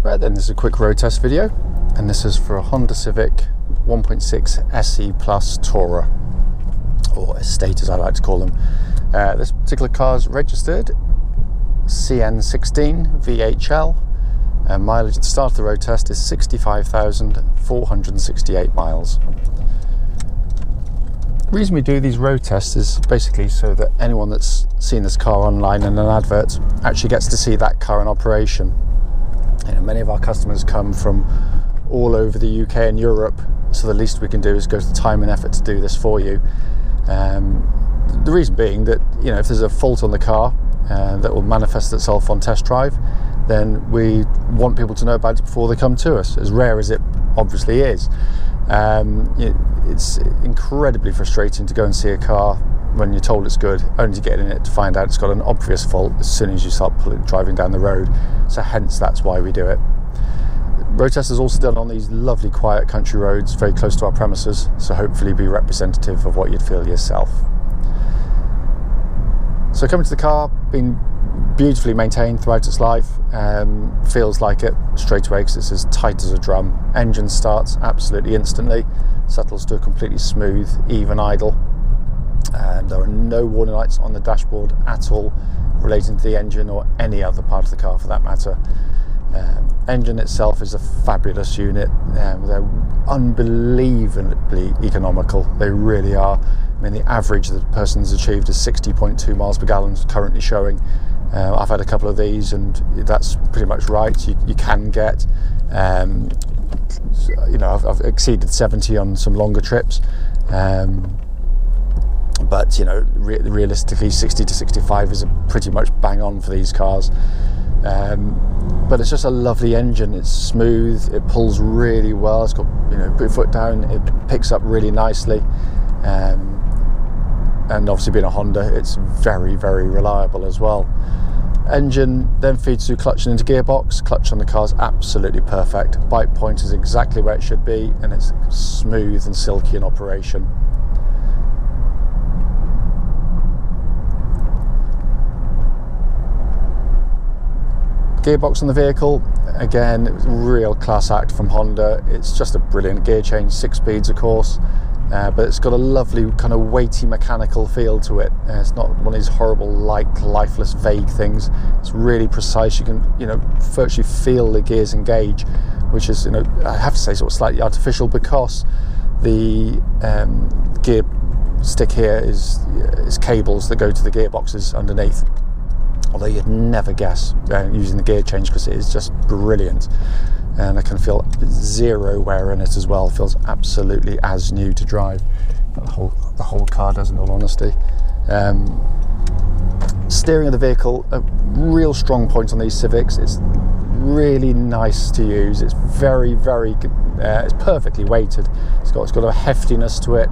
Right then, this is a quick road test video, and this is for a Honda Civic 1.6 SE Plus Tourer, or Estate as I like to call them. This particular car is registered CN16VHL, and mileage at the start of the road test is 65,468 miles. The reason we do these road tests is basically so that anyone that's seen this car online in an advert actually gets to see that car in operation. You know, many of our customers come from all over the UK and Europe, so the least we can do is go to the time and effort to do this for you. The reason being that, you know, if there's a fault on the car that will manifest itself on test drive, then we want people to know about it before they come to us, as rare as it obviously is. It's incredibly frustrating to go and see a car when you're told it's good, only to get in it to find out it's got an obvious fault as soon as you start driving down the road. So hence that's why we do it. Road test is also done on these lovely quiet country roads very close to our premises, so hopefully be representative of what you'd feel yourself. So coming to the car, been beautifully maintained throughout its life, feels like it straight away because it's as tight as a drum. Engine starts absolutely instantly, settles to a completely smooth, even idle. There are no warning lights on the dashboard at all relating to the engine or any other part of the car for that matter. Engine itself is a fabulous unit. They're unbelievably economical. They really are. I mean, the average that the person's achieved is 60.2 miles per gallon currently showing. I've had a couple of these and that's pretty much right. You can get, you know, I've exceeded 70 on some longer trips. But, you know, realistically 60 to 65 is pretty much bang on for these cars. But it's just a lovely engine. It's smooth, it pulls really well, it's got, you know, put your foot down, it picks up really nicely. And obviously being a Honda, it's very, very reliable as well. Engine then feeds through clutch and into gearbox. Clutch on the car is absolutely perfect. Bike point is exactly where it should be, and it's smooth and silky in operation. Gearbox on the vehicle, again, real class act from Honda. It's just a brilliant gear change, 6 speeds of course, but it's got a lovely kind of weighty mechanical feel to it. It's not one of these horrible, light, lifeless, vague things. It's really precise. You can, you know, virtually feel the gears engage, which is, you know, I have to say sort of slightly artificial because the gear stick here is cables that go to the gearboxes underneath. Although you'd never guess using the gear change because it is just brilliant, and I can feel zero wear in it as well. It feels absolutely as new to drive. The whole car does, in all honesty. Steering of the vehicle, a real strong point on these Civics. It's really nice to use. It's very, very good. It's perfectly weighted. It's got a heftiness to it.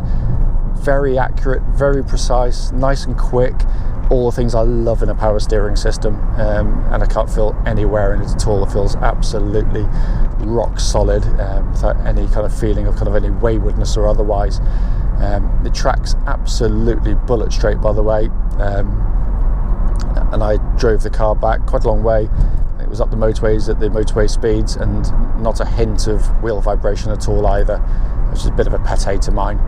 Very accurate, very precise, nice and quick. All the things I love in a power steering system, and I can't feel any wear in it at all. It feels absolutely rock solid, without any kind of feeling of kind of any waywardness or otherwise. The track's absolutely bullet straight, by the way, and I drove the car back quite a long way. It was up the motorways at the motorway speeds, and not a hint of wheel vibration at all either, which is a bit of a pet hate of mine.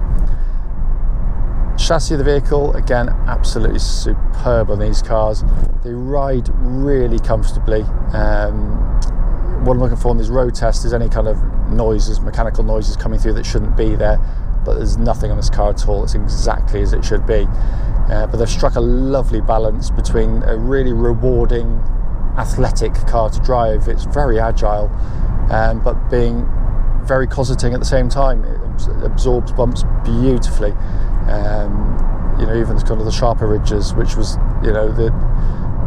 Chassis of the vehicle, again, absolutely superb on these cars. They ride really comfortably. What I'm looking for on these road tests is any kind of noises, mechanical noises coming through that shouldn't be there, but there's nothing on this car at all. It's exactly as it should be. But they've struck a lovely balance between a really rewarding, athletic car to drive. It's very agile, but being very cosseting at the same time. It absorbs bumps beautifully. You know, even kind of the sharper ridges, which was, you know,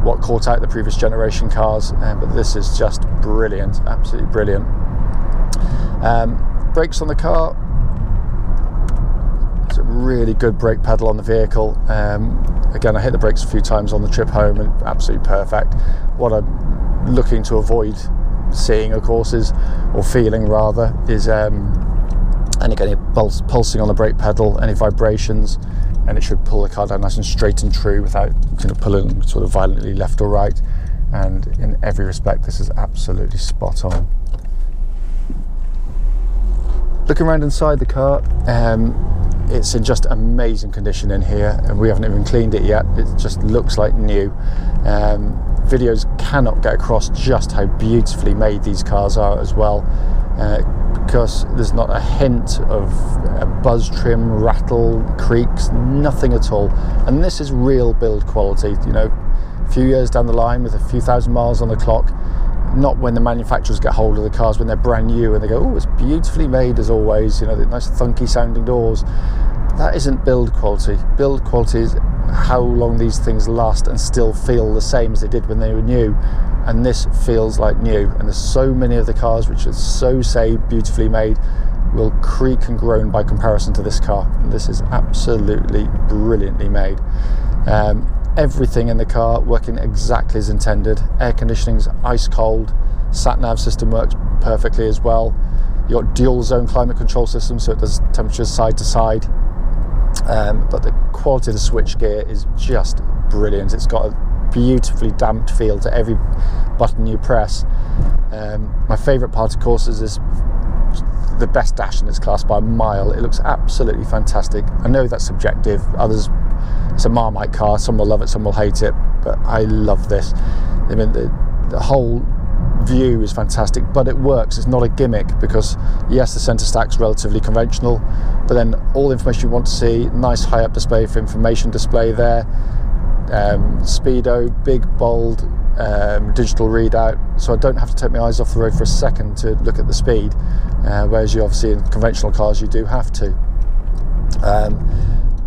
what caught out the previous generation cars, but this is just brilliant, absolutely brilliant. Brakes on the car, it's a really good brake pedal on the vehicle. Again, I hit the brakes a few times on the trip home and absolutely perfect. What I'm looking to avoid seeing, of course, is, or feeling rather, is any pulsing on the brake pedal, any vibrations, and it should pull the car down nice and straight and true without, you know, pulling sort of violently left or right. and in every respect this is absolutely spot on. Looking around inside the car, it's in just amazing condition in here, and we haven't even cleaned it yet. It just looks like new. Videos cannot get across just how beautifully made these cars are as well, because there's not a hint of buzz trim, rattle, creaks, nothing at all. And this is real build quality. You know, a few years down the line with a few thousand miles on the clock, not when the manufacturers get hold of the cars when they're brand new and they go, oh, it's beautifully made as always, you know, the nice thunky sounding doors. That isn't build quality. Build quality is how long these things last and still feel the same as they did when they were new. And this feels like new. And there's so many of the cars which are so, say, beautifully made will creak and groan by comparison to this car. And this is absolutely brilliantly made. Everything in the car working exactly as intended. Air conditioning's ice cold. Sat-nav system works perfectly as well. You've got dual zone climate control system, so it does temperatures side to side. But the quality of the switchgear is just brilliant. It's got a beautifully damped feel to every button you press. My favourite part, of course, is this, the best dash in this class by a mile. It looks absolutely fantastic. I know that's subjective. Others, it's a Marmite car. Some will love it, some will hate it. But I love this. I mean, the whole view is fantastic, but it works. It's not a gimmick, because yes, the centre stack's relatively conventional, but then all the information you want to see, nice high up display for information display there, speedo, big bold digital readout, so I don't have to take my eyes off the road for a second to look at the speed, whereas you obviously in conventional cars you do have to.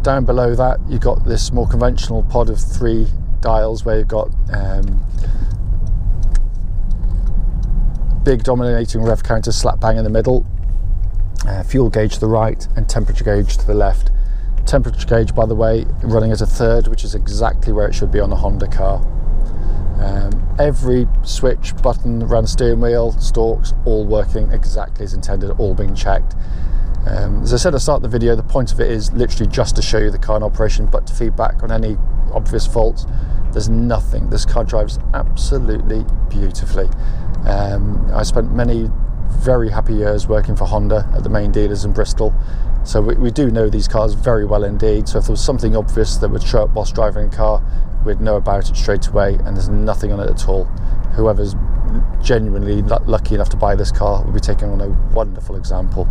Down below that you've got this more conventional pod of 3 dials where you've got big dominating rev counter slap bang in the middle, fuel gauge to the right and temperature gauge to the left. Temperature gauge, by the way, running at a 3rd, which is exactly where it should be on a Honda car. Every switch, button around the steering wheel, stalks, all working exactly as intended, all being checked. As I said at the start of the video, the point of it is literally just to show you the car in operation, but to feedback on any obvious faults. There's nothing. This car drives absolutely beautifully. I spent many very happy years working for Honda at the main dealers in Bristol, so we do know these cars very well indeed. So if there was something obvious that would show up whilst driving a car, we'd know about it straight away, and there's nothing on it at all. Whoever's genuinely lucky enough to buy this car will be taking on a wonderful example.